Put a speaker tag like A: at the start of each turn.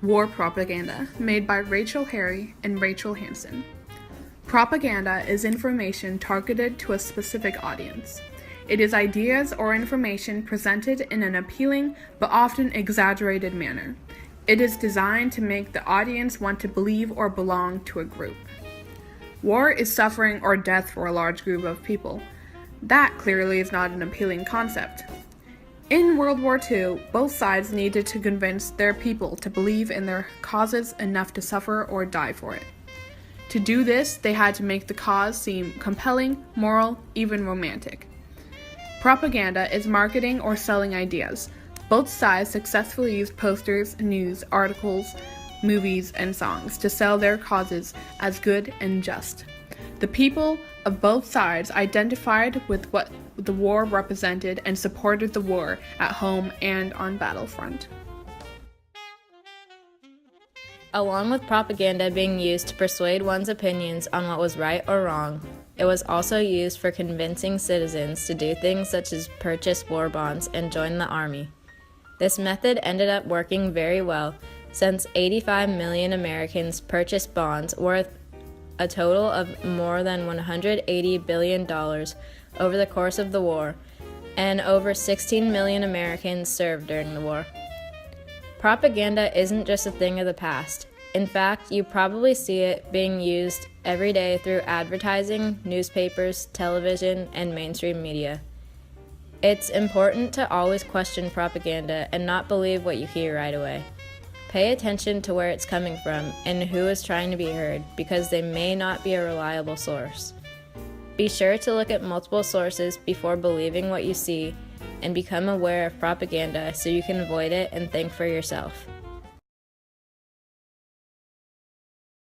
A: War Propaganda, made by Rachel Harry and Rachel Hansen. Propaganda is information targeted to a specific audience. It is ideas or information presented in an appealing but often exaggerated manner. It is designed to make the audience want to believe or belong to a group. War is suffering or death for a large group of people. That clearly is not an appealing concept. In World War II, both sides needed to convince their people to believe in their causes enough to suffer or die for it. To do this, they had to make the cause seem compelling, moral, even romantic. Propaganda is marketing or selling ideas. Both sides successfully used posters, news, articles, movies, and songs to sell their causes as good and just. The people of both sides identified with what the war represented and supported the war at home and on battlefront.
B: Along with propaganda being used to persuade one's opinions on what was right or wrong, it was also used for convincing citizens to do things such as purchase war bonds and join the army. This method ended up working very well, since 85 million Americans purchased bonds worth a total of more than $180 billion over the course of the war, and over 16 million Americans served during the war. Propaganda isn't just a thing of the past. In fact, you probably see it being used every day through advertising, newspapers, television, and mainstream media. It's important to always question propaganda and not believe what you hear right away. Pay attention to where it's coming from and who is trying to be heard, because they may not be a reliable source. Be sure to look at multiple sources before believing what you see, and become aware of propaganda so you can avoid it and think for yourself.